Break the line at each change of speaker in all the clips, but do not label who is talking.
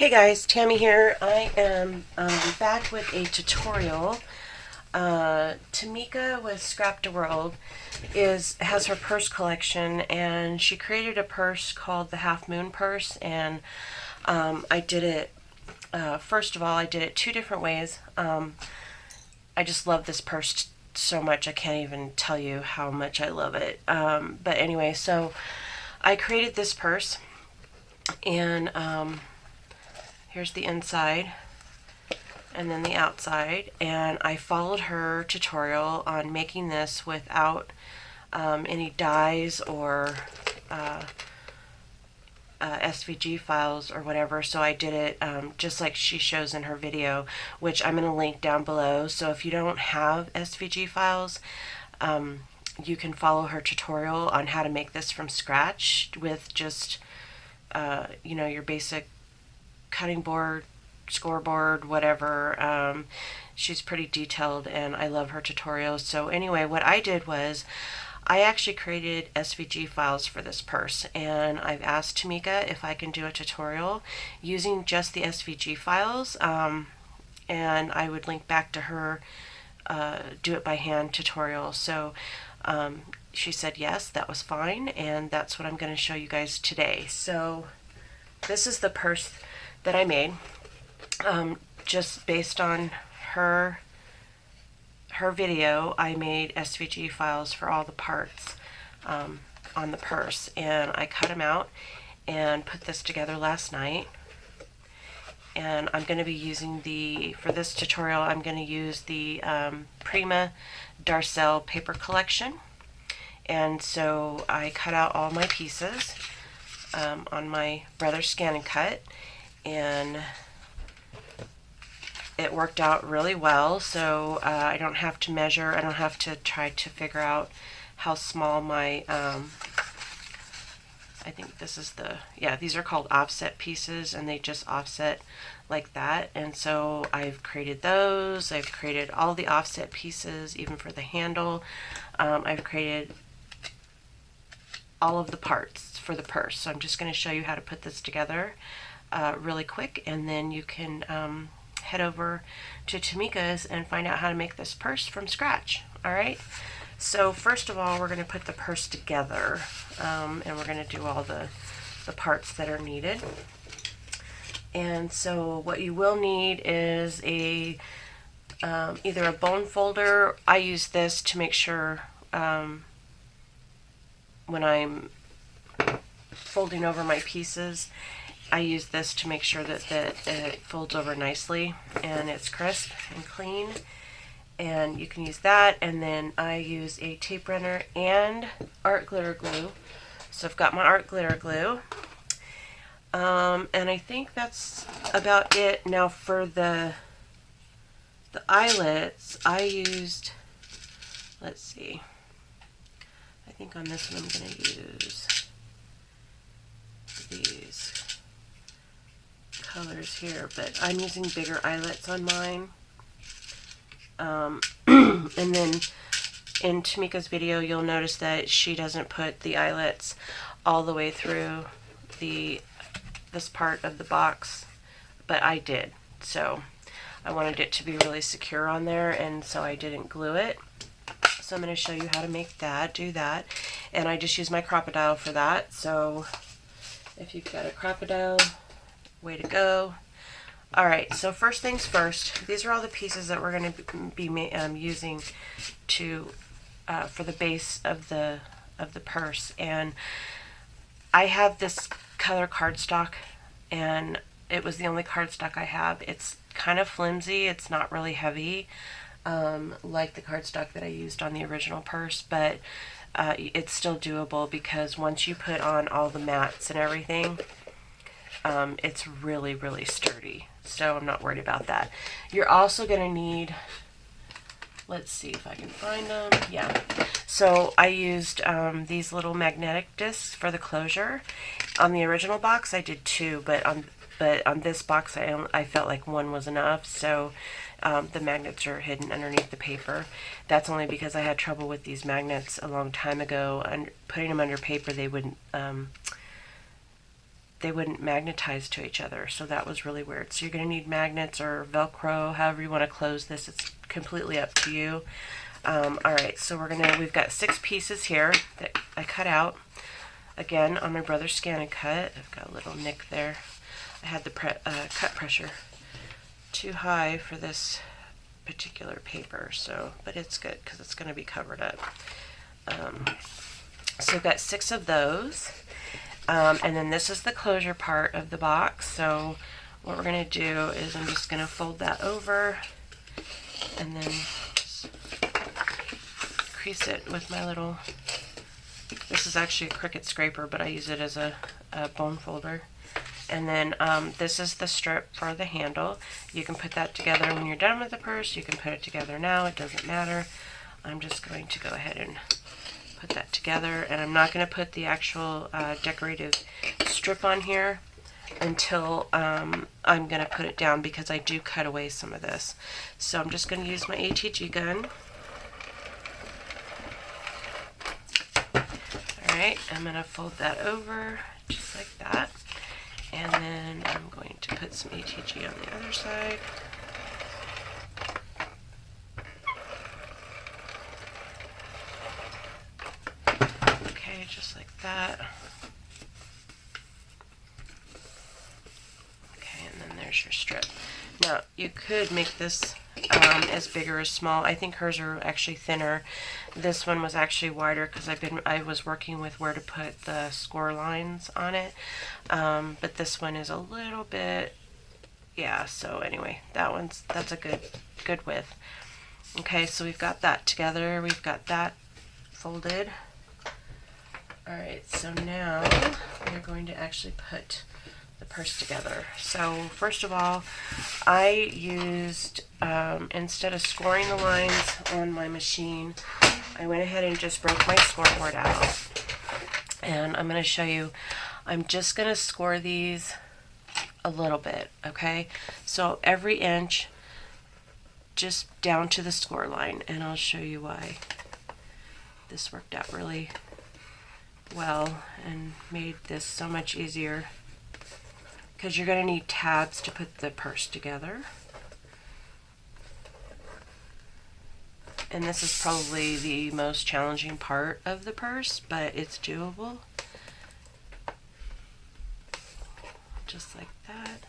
Hey guys, Tammy here. I am back with a tutorial. Tamika with Scrapdaworld has her purse collection, and she created a purse called the Half Moon Purse, and I did it, first of all, I did it two different ways. I just love this purse so much, I can't even tell you how much I love it. But anyway, so I created this purse, and here's the inside and then the outside, and I followed her tutorial on making this without any dyes or SVG files or whatever. So I did it just like she shows in her video, which I'm going to link down below. So if you don't have SVG files, you can follow her tutorial on how to make this from scratch with just your basic cutting board, scoreboard, whatever. She's pretty detailed, and I love her tutorials. So anyway, what I did was I actually created SVG files for this purse, and I've asked Tamika if I can do a tutorial using just the SVG files, and I would link back to her do it by hand tutorial. So she said yes, that was fine, and that's what I'm going to show you guys today. So this is the purse that I made, just based on her video. I made SVG files for all the parts on the purse, and I cut them out and put this together last night. And I'm going to be using for this tutorial, I'm going to use the Prima Darcel paper collection. And so I cut out all my pieces on my Brother Scan and Cut, and it worked out really well. So I don't have to measure, I don't have to try to figure out how small my I think this is these are called offset pieces, and they just offset like that. And so I've created those. I've created all the offset pieces, even for the handle. I've created all of the parts for the purse. So I'm just going to show you how to put this together really quick, and then you can head over to Tamika's and find out how to make this purse from scratch. Alright, so first of all, we're going to put the purse together, and we're going to do all the parts that are needed. And so what you will need is either a bone folder. I use this to make sure when I'm folding over my pieces, I use this to make sure that it folds over nicely and it's crisp and clean. And you can use that. And then I use a tape runner and art glitter glue. So I've got my art glitter glue. And I think that's about it. Now for the eyelets, I used, let's see, I think on this one I'm going to use these colors here, but I'm using bigger eyelets on mine. And then in Tamika's video, you'll notice that she doesn't put the eyelets all the way through this part of the box, but I did. So I wanted it to be really secure on there, and so I didn't glue it. So I'm going to show you how to do that. And I just use my Crocodile for that. So if you've got a Crocodile, way to go. Alright, so first things first, these are all the pieces that we're going to be using for the base of the purse. And I have this color cardstock, and it was the only cardstock I have. It's kind of flimsy, it's not really heavy like the cardstock that I used on the original purse, but it's still doable because once you put on all the mats and everything, it's really, really sturdy. So I'm not worried about that. You're also going to need, let's see if I can find them. Yeah. So I used these little magnetic discs for the closure. On the original box I did two, but on this box I felt like one was enough. So the magnets are hidden underneath the paper. That's only because I had trouble with these magnets a long time ago, and putting them under paper, they wouldn't they wouldn't magnetize to each other. So that was really weird. So you're going to need magnets or Velcro, however you want to close this. It's completely up to you. Alright, so we've got 6 pieces here that I cut out. Again, on my brother's Scan and Cut. I've got a little nick there. I had the cut pressure too high for this particular paper, so, but it's good because it's going to be covered up. So I've got 6 of those. And then this is the closure part of the box. So what we're going to do is I'm just going to fold that over and then crease it with my little, this is actually a Cricut scraper, but I use it as a bone folder. And then this is the strip for the handle. You can put that together when you're done with the purse. You can put it together now. It doesn't matter. I'm just going to go ahead and put that together, and I'm not going to put the actual decorative strip on here until I'm going to put it down, because I do cut away some of this. So I'm just going to use my ATG gun. Alright, I'm going to fold that over just like that, and then I'm going to put some ATG on the other side. Just like that. Okay, and then there's your strip. Now, you could make this as big or as small. I think hers are actually thinner. This one was actually wider because I was working with where to put the score lines on it. But this one is a little bit, yeah, so anyway, that's a good width. Okay, so we've got that together. We've got that folded. Alright, so now we're going to actually put the purse together. So first of all, I used, instead of scoring the lines on my machine, I went ahead and just broke my scoreboard out. And I'm going to show you, I'm just going to score these a little bit, okay? So every inch, just down to the score line, and I'll show you why this worked out really well and made this so much easier, because you're going to need tabs to put the purse together, and this is probably the most challenging part of the purse, but it's doable. Just like that.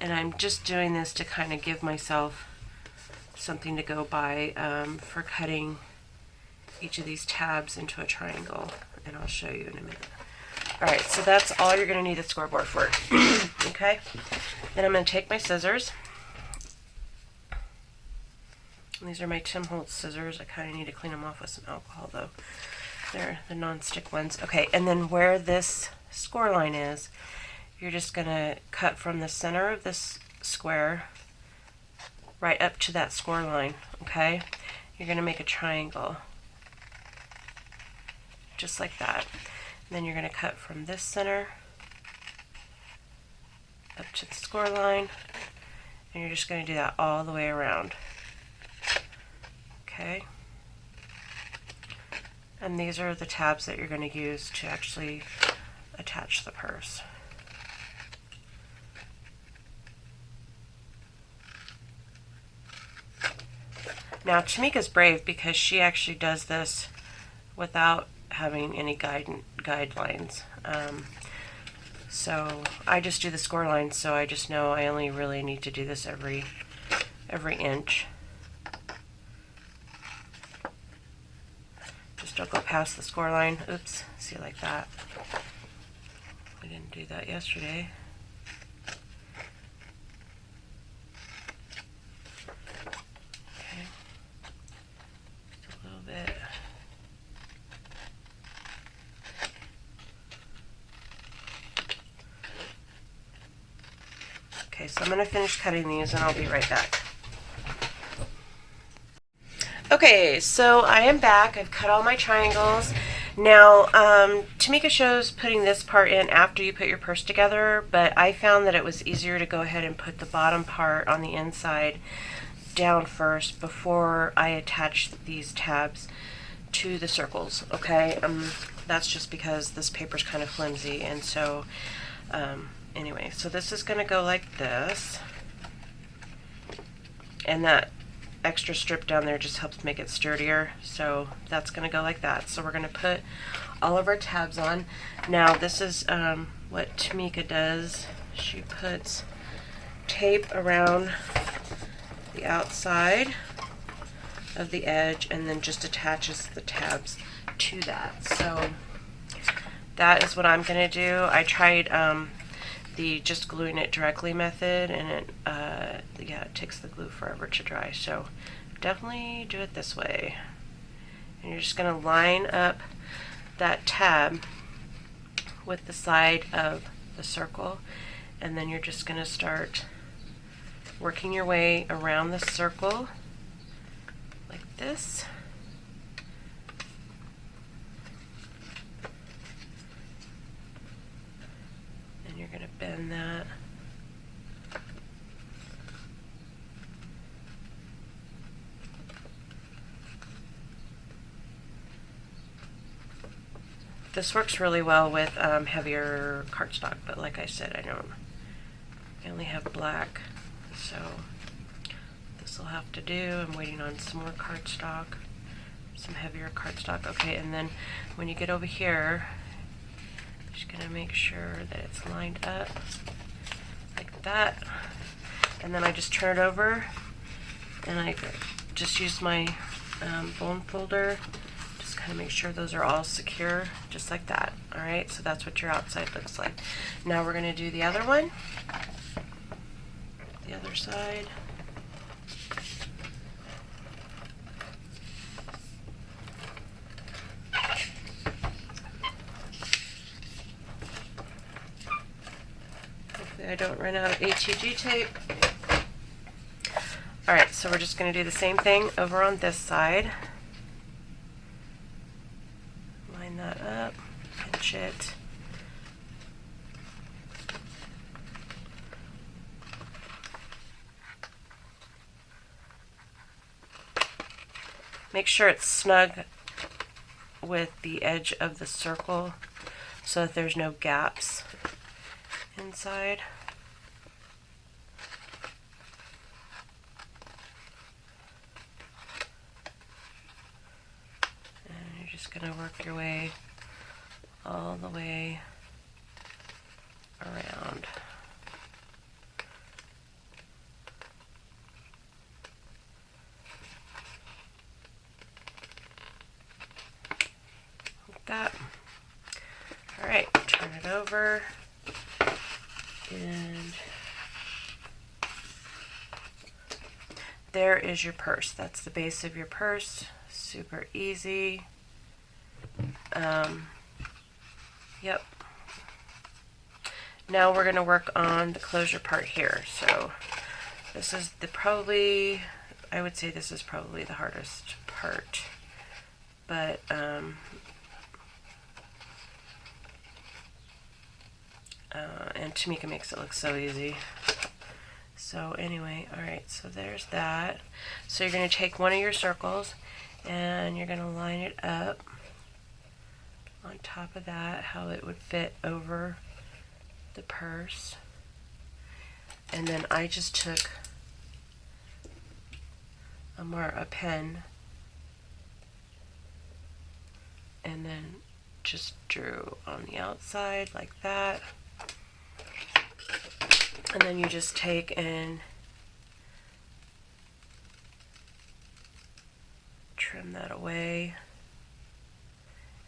And I'm just doing this to kind of give myself something to go by for cutting each of these tabs into a triangle, and I'll show you in a minute. Alright, so that's all you're going to need a scoreboard for. Okay, then I'm going to take my scissors. And these are my Tim Holtz scissors. I kind of need to clean them off with some alcohol though. They're the non-stick ones. Okay, and then where this score line is, you're just going to cut from the center of this square right up to that score line. Okay, you're going to make a triangle just like that. And then you're going to cut from this center up to the score line, and you're just going to do that all the way around. Okay, and these are the tabs that you're going to use to actually attach the purse. Now Tamika's brave because she actually does this without having any guidelines. So I just do the score lines, so I just know I only really need to do this every inch. Just don't go past the score line. Oops, see, like that. I didn't do that yesterday. Okay, just a little bit. Okay, so I'm going to finish cutting these and I'll be right back. Okay, so I am back. I've cut all my triangles. Now, Tamika shows putting this part in after you put your purse together, but I found that it was easier to go ahead and put the bottom part on the inside down first before I attach these tabs to the circles, okay? That's just because this paper's kind of flimsy, and so anyway, so this is going to go like this, and that extra strip down there just helps make it sturdier, so that's going to go like that. So we're going to put all of our tabs on. Now this is what Tamika does. She puts tape around the outside of the edge and then just attaches the tabs to that. So that is what I'm going to do. I tried the just gluing it directly method, and it yeah, it takes the glue forever to dry, so definitely do it this way. And you're just going to line up that tab with the side of the circle, and then you're just going to start working your way around the circle like this. And you're going to bend that. This works really well with heavier cardstock, but like I said, I only have black, so this will have to do. I'm waiting on some more cardstock, some heavier cardstock. Okay, and then when you get over here, just gonna make sure that it's lined up like that, and then I just turn it over, and I just use my bone folder. Kind of make sure those are all secure, just like that. Alright, so that's what your outside looks like. Now we're going to do the other one, the other side. Hopefully I don't run out of ATG tape. Alright, so we're just going to do the same thing over on this side. That up, pinch it, make sure it's snug with the edge of the circle so that there's no gaps inside. Going to work your way all the way around. Like that. Alright, turn it over, and there is your purse. That's the base of your purse. Super easy. Yep. Now we're going to work on the closure part here. So this is probably, I would say this is probably the hardest part. But and Tamika makes it look so easy. So anyway, alright, so there's that. So you're going to take one of your circles and you're going to line it up on top of that, how it would fit over the purse. And then I just took a pen and then just drew on the outside like that. And then you just take and trim that away.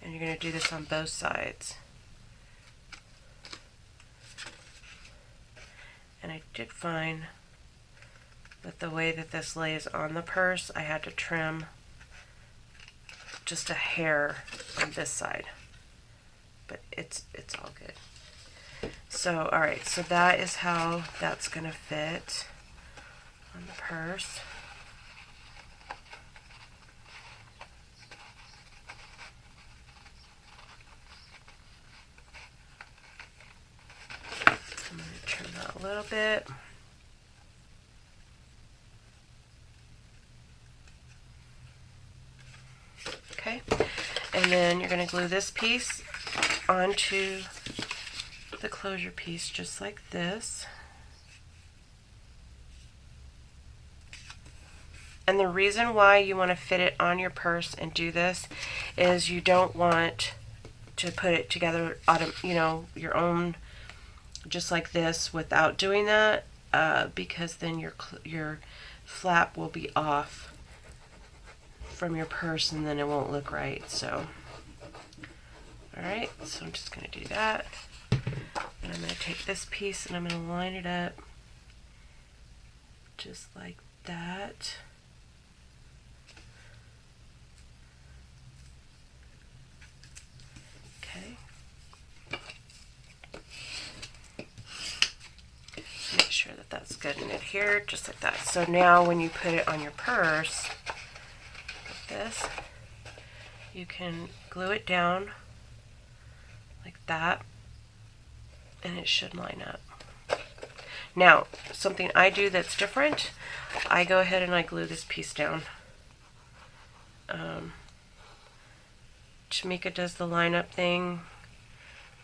And you're going to do this on both sides. And I did find that the way that this lays on the purse, I had to trim just a hair on this side. But it's all good. So, alright, so that is how that's going to fit on the purse. I'm going to trim that a little bit. Okay, And then you're going to glue this piece onto the closure piece just like this. And the reason why you want to fit it on your purse and do this is you don't want to put it together, you know, your own, just like this, without doing that, because then your flap will be off from your purse and then it won't look right. So, alright, so I'm just going to do that. And I'm going to take this piece and I'm going to line it up just like that. Okay. Make sure that that's good and adhered, just like that. So now when you put it on your purse, like this, you can glue it down like that, and it should line up. Now, something I do that's different, I go ahead and I glue this piece down. Tamika does the line up thing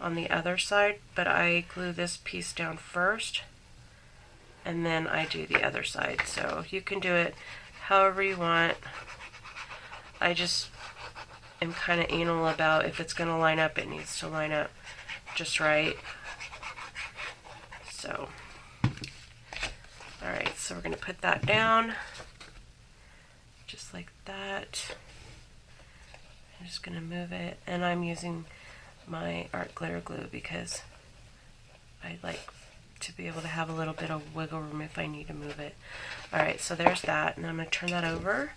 on the other side, but I glue this piece down first and then I do the other side. So you can do it however you want. I just am kind of anal about if it's going to line up, it needs to line up just right. So, alright, so we're going to put that down just like that. I'm just going to move it, and I'm using my art glitter glue because I like to be able to have a little bit of wiggle room if I need to move it. Alright, so there's that, and I'm going to turn that over,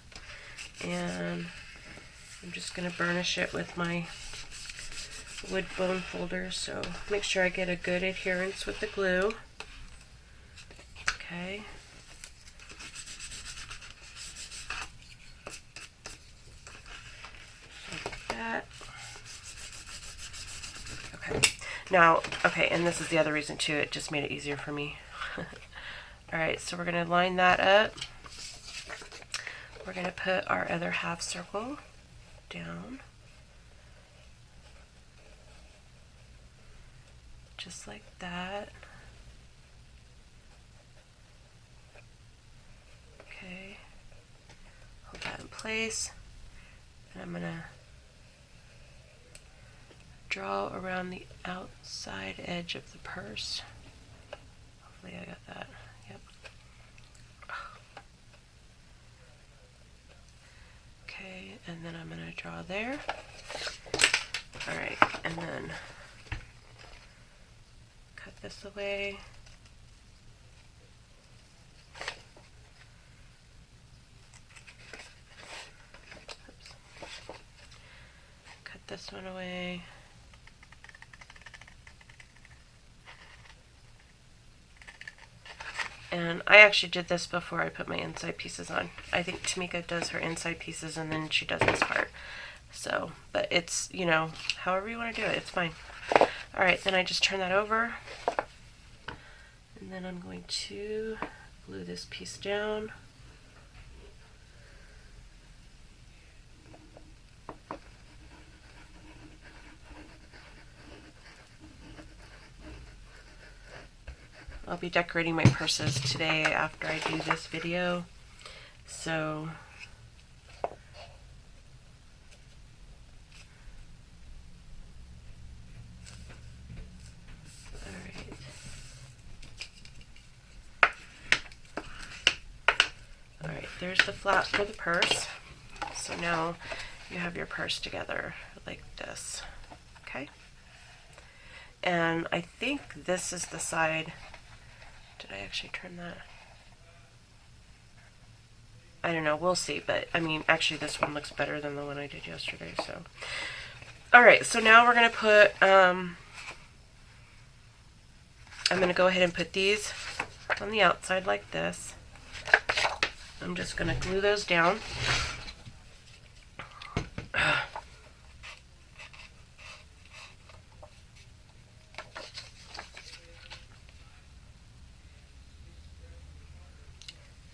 and I'm just going to burnish it with my wood bone folder, so make sure I get a good adherence with the glue. Okay. Like that. Okay. Now, okay, and this is the other reason too, it just made it easier for me. Alright, so we're going to line that up. We're going to put our other half circle down. Just like that. Okay. Hold that in place. And I'm going to draw around the outside edge of the purse. Hopefully I got that. Yep. Okay, and then I'm going to draw there. Alright, and then cut this away. Oops. Cut this one away. And I actually did this before I put my inside pieces on. I think Tamika does her inside pieces and then she does this part. So, but it's, you know, however you want to do it, it's fine. Alright, then I just turn that over. And then I'm going to glue this piece down. I'll be decorating my purses today after I do this video. So, alright, there's the flap for the purse. So now you have your purse together like this. Okay? And I think this is the side. Did I actually turn that? I don't know, we'll see, but I mean, actually this one looks better than the one I did yesterday, so. Alright, so now we're going to put, I'm going to go ahead and put these on the outside like this. I'm just going to glue those down.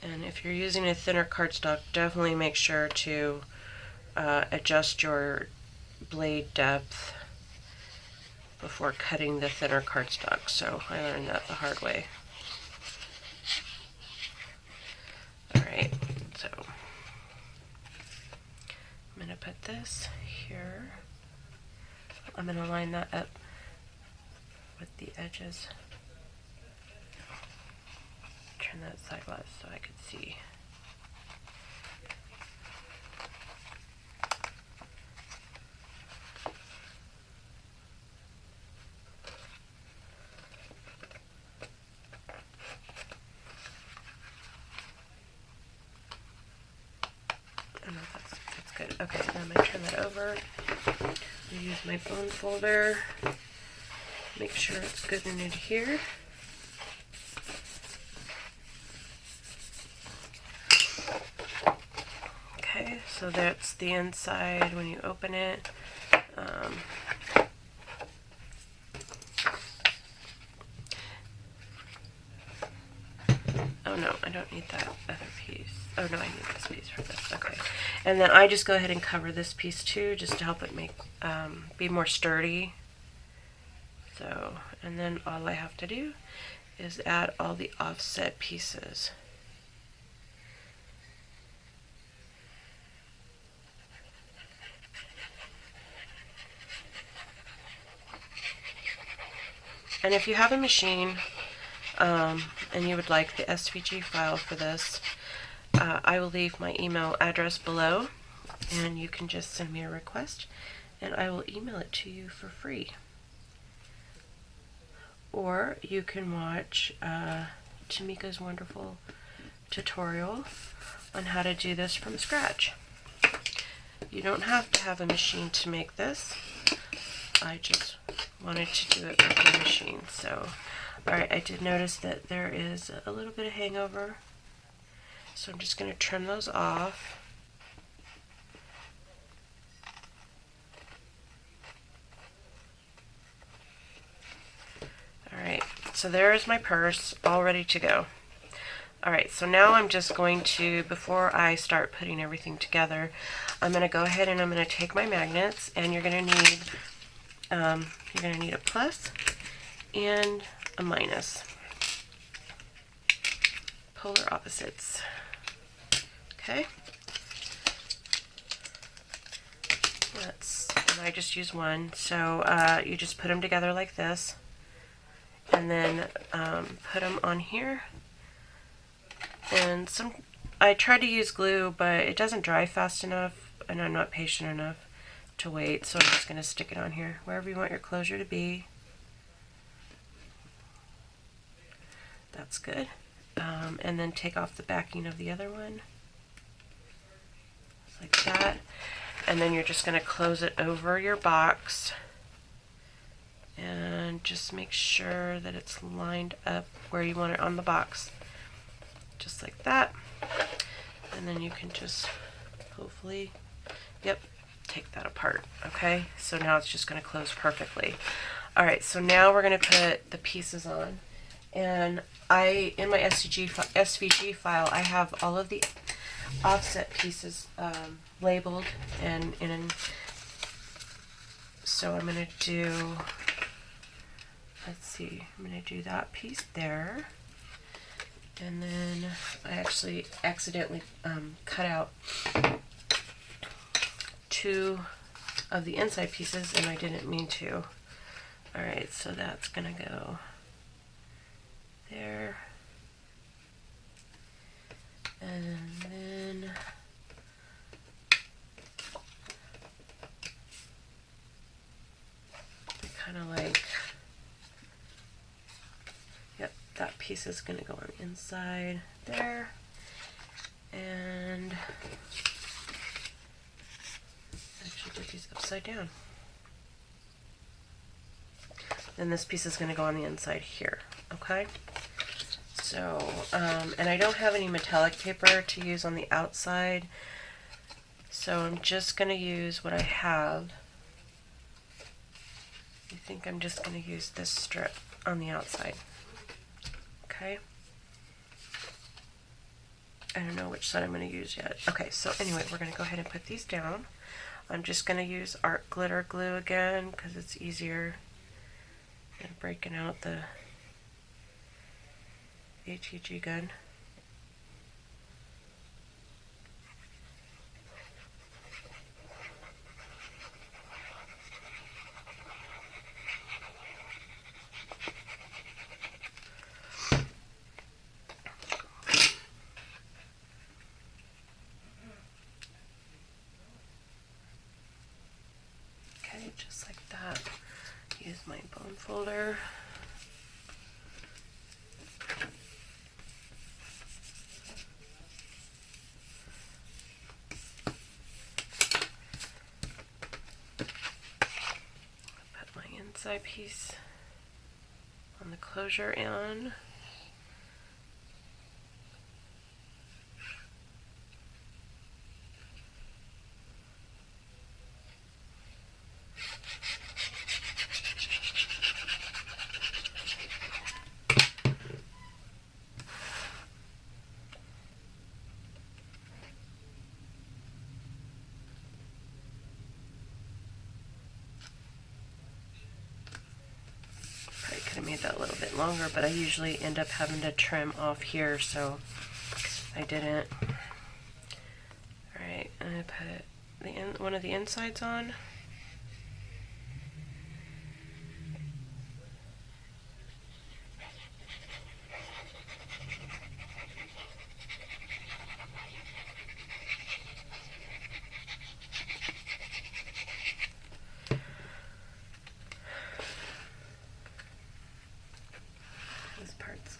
And if you're using a thinner cardstock, definitely make sure to adjust your blade depth before cutting the thinner cardstock, so I learned that the hard way. Alright, so I'm going to put this here. I'm going to line that up with the edges. Turn that sideways so I could see. Oh no, that's good. Okay, now I'm going to turn that over. I'll use my bone folder. Make sure it's good and in here. Okay, so that's the inside when you open it. Oh no, I don't need that other piece. Oh no, I need this piece for this. Okay, and then I just go ahead and cover this piece too, just to help it make be more sturdy. So, and then all I have to do is add all the offset pieces. And if you have a machine and you would like the SVG file for this, I will leave my email address below, and you can just send me a request and I will email it to you for free. Or you can watch Tamika's wonderful tutorial on how to do this from scratch. You don't have to have a machine to make this. I just wanted to do it with my machine. So, alright, I did notice that there is a little bit of hangover, so I'm just going to trim those off. Alright, so there's my purse all ready to go. Alright, so now I'm just going to, before I start putting everything together, I'm going to go ahead and I'm going to take my magnets, and you're going to need a plus and a minus. Polar opposites. Okay. And I just use one. So you just put them together like this, and then put them on here. And I tried to use glue, but it doesn't dry fast enough, and I'm not patient enough to wait, so I'm just going to stick it on here wherever you want your closure to be. That's good. And then take off the backing of the other one, just like that, and then you're just going to close it over your box and just make sure that it's lined up where you want it on the box, just like that. And then you can just hopefully, yep, take that apart. Okay, so now it's just going to close perfectly. Alright, so now we're going to put the pieces on, and in my SVG file, I have all of the offset pieces labeled, and so I'm going to do, let's see, I'm going to do that piece there, and then I actually accidentally cut out two of the inside pieces, and I didn't mean to. Alright, so that's going to go there, and then kind of like, yep, that piece is going to go on the inside there, and actually did these upside down. Then this piece is going to go on the inside here, okay? So, and I don't have any metallic paper to use on the outside, so I'm just going to use what I have. I think I'm just going to use this strip on the outside, okay? I don't know which side I'm going to use yet. Okay, so anyway, we're going to go ahead and put these down. I'm just going to use art glitter glue again because it's easier than breaking out the HEG gun. Okay, just like that. Use my bone folder. Put my inside piece on the closure on. Could have made that a little bit longer, but I usually end up having to trim off here, so I didn't. Alright, I'm going to put one of the insides on.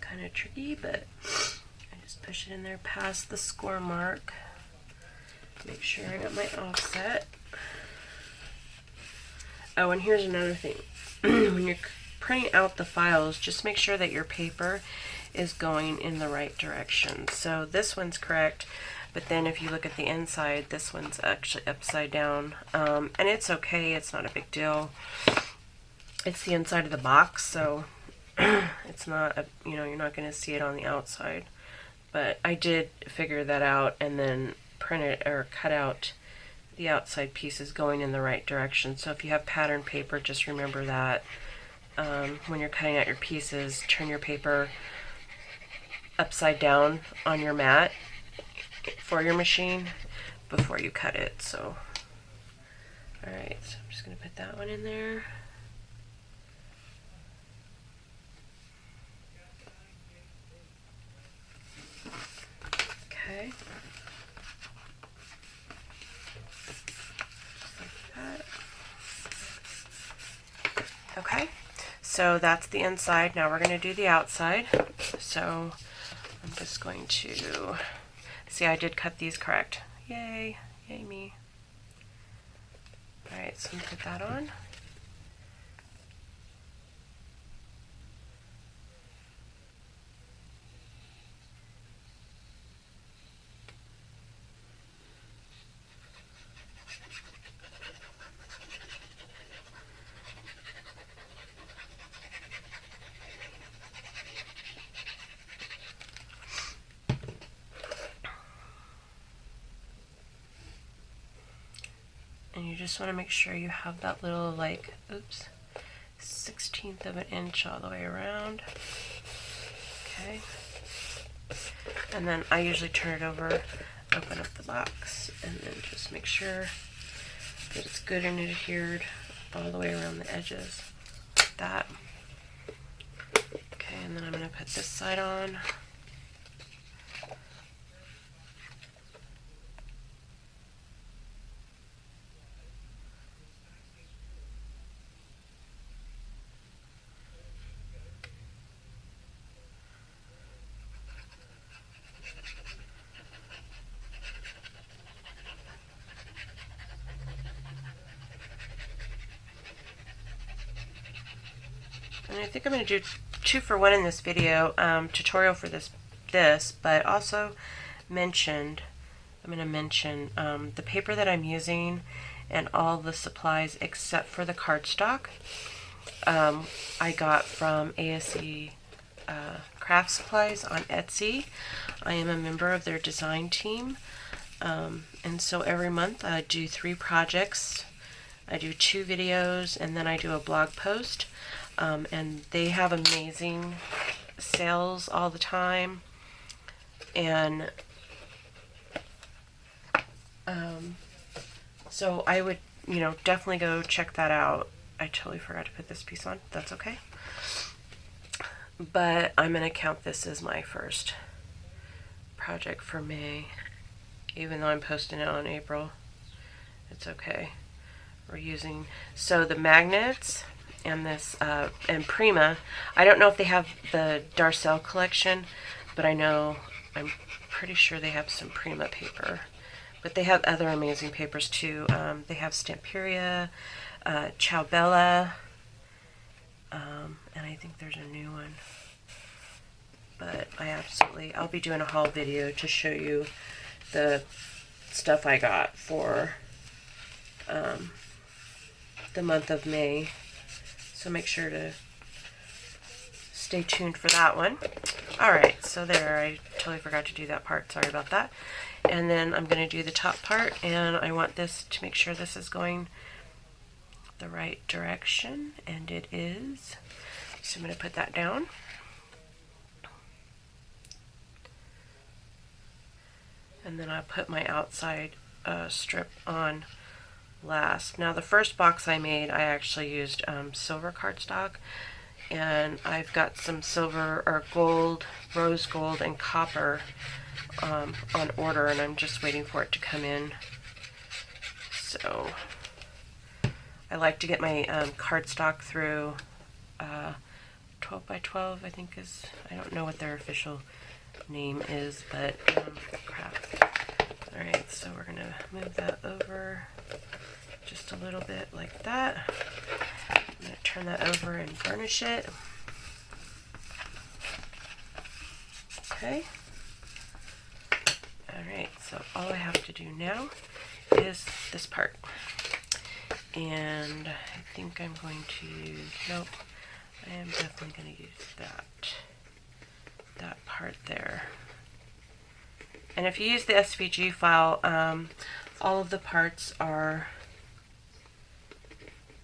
Kind of tricky, but I just push it in there past the score mark. Make sure I got my offset. Oh, and here's another thing. When you're printing out the files, just make sure that your paper is going in the right direction. So this one's correct, but then if you look at the inside, this one's actually upside down. And it's okay, it's not a big deal. It's the inside of the box, so it's not a, you're not going to see it on the outside, but I did figure that out and then print it or cut out the outside pieces going in the right direction. So if you have pattern paper, just remember that when you're cutting out your pieces, turn your paper upside down on your mat for your machine before you cut it. So alright, so I'm just going to put that one in there. Okay. Just like that. Okay, so that's the inside. Now we're going to do the outside. So I'm just going to see, I did cut these correct. Yay, yay me. Alright, so I'm going to put that on. And you just want to make sure you have that little, like, oops, 1/16 of an inch all the way around. Okay. And then I usually turn it over, open up the box, and then just make sure that it's good and adhered all the way around the edges. Like that. Okay, and then I'm going to put this side on. And I think I'm going to do 2 for 1 in this video, tutorial for this, but also I'm going to mention the paper that I'm using and all the supplies except for the cardstock I got from ASE Craft Supplies on Etsy. I am a member of their design team. And so every month I do 3 projects. I do 2 videos, and then I do a blog post. And they have amazing sales all the time. And so I would, definitely go check that out. I totally forgot to put this piece on. That's okay. But I'm going to count this as my first project for May. Even though I'm posting it on April. It's okay. We're using, so the magnets and this, and Prima. I don't know if they have the Darcel collection, but I'm pretty sure they have some Prima paper. But they have other amazing papers too. They have Stamperia, Ciao Bella, and I think there's a new one. But I'll be doing a haul video to show you the stuff I got for the month of May. So make sure to stay tuned for that one. Alright, so there, I totally forgot to do that part. Sorry about that. And then I'm going to do the top part, and I want this to make sure this is going the right direction, and it is. So I'm going to put that down. And then I'll put my outside strip on last. Now the first box I made, I actually used silver cardstock, and I've got some silver or gold, rose gold, and copper on order, and I'm just waiting for it to come in. So I like to get my cardstock through 12 by 12, I think is, I don't know what their official name is, but crap. Alright, so we're going to move that over just a little bit like that. I'm going to turn that over and burnish it. Okay. Alright, so all I have to do now is this part. And I think I'm going to use, nope, I am definitely going to use that part there. And if you use the SVG file, all of the parts are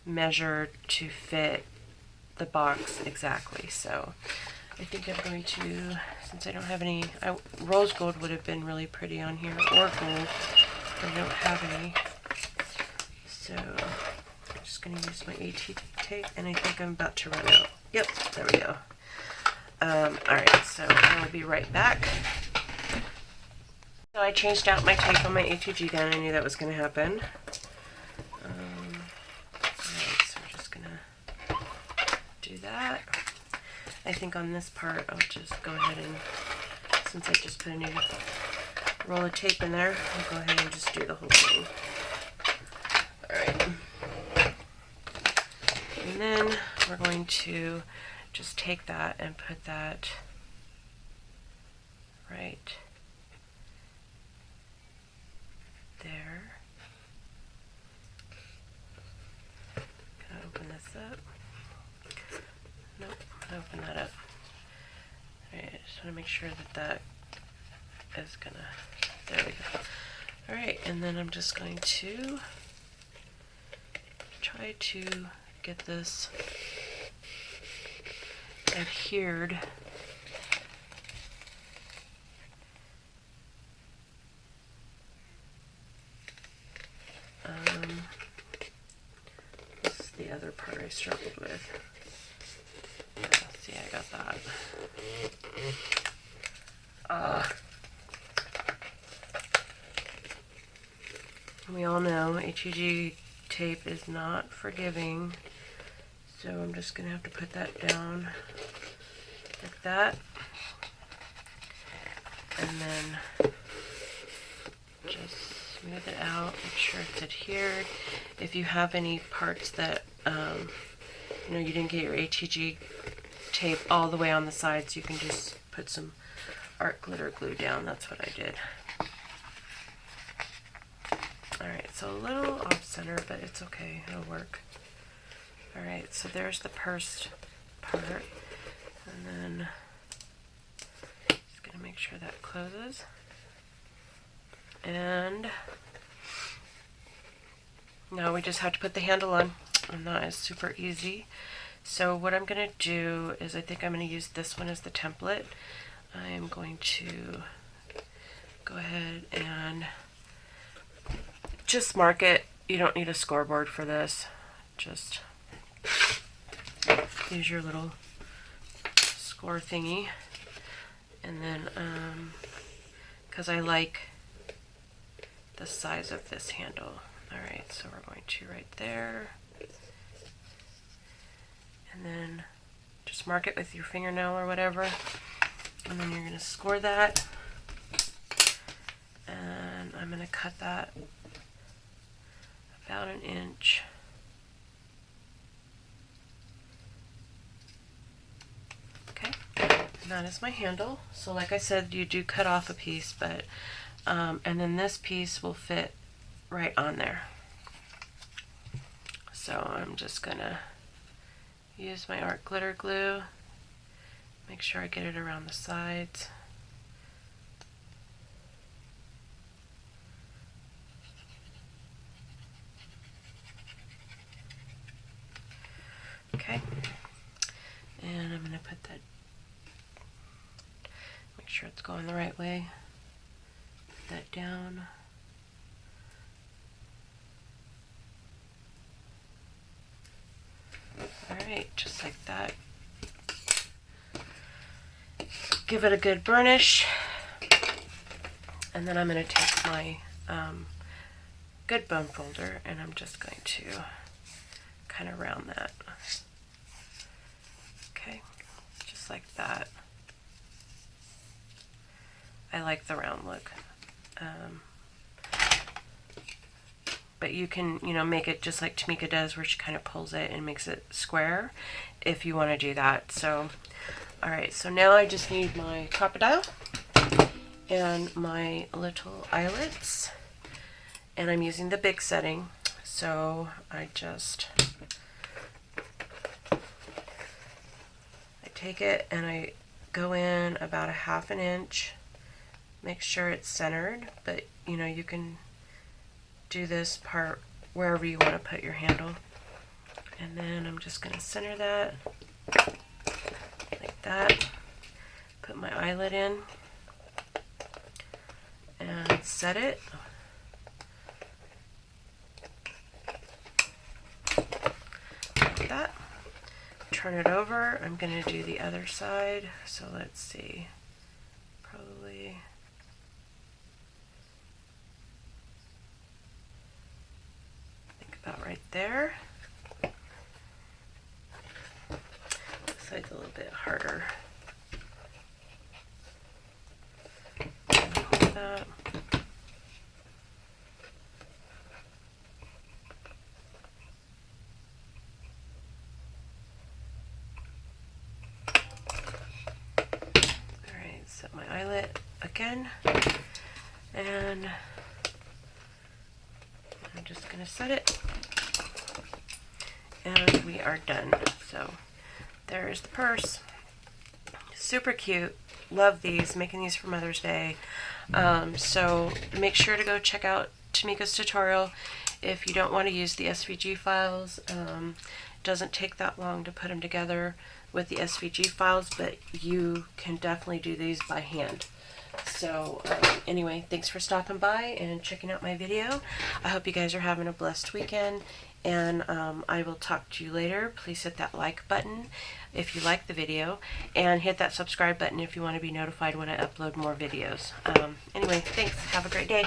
measured to fit the box exactly. So I think I'm going to, since I don't have any, rose gold would have been really pretty on here, or gold, but I don't have any. So I'm just going to use my AT tape, and I think I'm about to run out. Yep, there we go. Alright, so I'll be right back. So I changed out my tape on my ATG gun. I knew that was going to happen. Alright, so we're just going to do that. I think on this part, I'll just go ahead and, since I just put a new roll of tape in there, I'll go ahead and just do the whole thing. Alright. And then we're going to just take that and put that right there. Can I open this up? Nope, open that up. Alright, I just want to make sure that is gonna, there we go. Alright, and then I'm just going to try to get this adhered. This is the other part I struggled with. Yeah, see, I got that. We all know HEG tape is not forgiving, so I'm just going to have to put that down like that, and then just smooth it out, make sure it's adhered. If you have any parts that you didn't get your HEG tape all the way on the sides, you can just put some art glitter glue down. That's what I did. Alright, so a little off center, but it's okay, it'll work. Alright, so there's the pursed part, and then just gonna make sure that closes. And now we just have to put the handle on, and that is super easy. So what I'm going to do is, I think I'm going to use this one as the template. I am going to go ahead and just mark it. You don't need a scoreboard for this. Just use your little score thingy. And then, because I like the size of this handle. Alright, so we're going to right there. And then just mark it with your fingernail or whatever. And then you're going to score that. And I'm going to cut that about 1 inch. Okay, and that is my handle. So like I said, you do cut off a piece, but and then this piece will fit right on there. So I'm just gonna use my art glitter glue, make sure I get it around the sides. Okay, and I'm gonna put that, make sure it's going the right way, put that down. Alright, just like that. Give it a good burnish, and then I'm going to take my good bone folder and I'm just going to kind of round that. Okay, just like that. I like the round look. But you can, make it just like Tamika does, where she kind of pulls it and makes it square if you want to do that. So, alright, so now I just need my crocodile and my little eyelets. And I'm using the big setting. So I take it and I go in about 1/2 inch. Make sure it's centered, but you can do this part wherever you want to put your handle. And then I'm just going to center that like that. Put my eyelet in and set it. Like that. Turn it over. I'm going to do the other side. So let's see. Probably about right there. This side's a little bit harder. Hold that. Alright, set my eyelet again, and I'm just going to set it. And we are done. So there's the purse. Super cute. Love these. Making these for Mother's Day. So make sure to go check out Tamika's tutorial if you don't want to use the SVG files. It doesn't take that long to put them together with the SVG files, but you can definitely do these by hand. So anyway, thanks for stopping by and checking out my video. I hope you guys are having a blessed weekend, and I will talk to you later. Please hit that like button if you like the video, and hit that subscribe button if you want to be notified when I upload more videos. Anyway, thanks. Have a great day.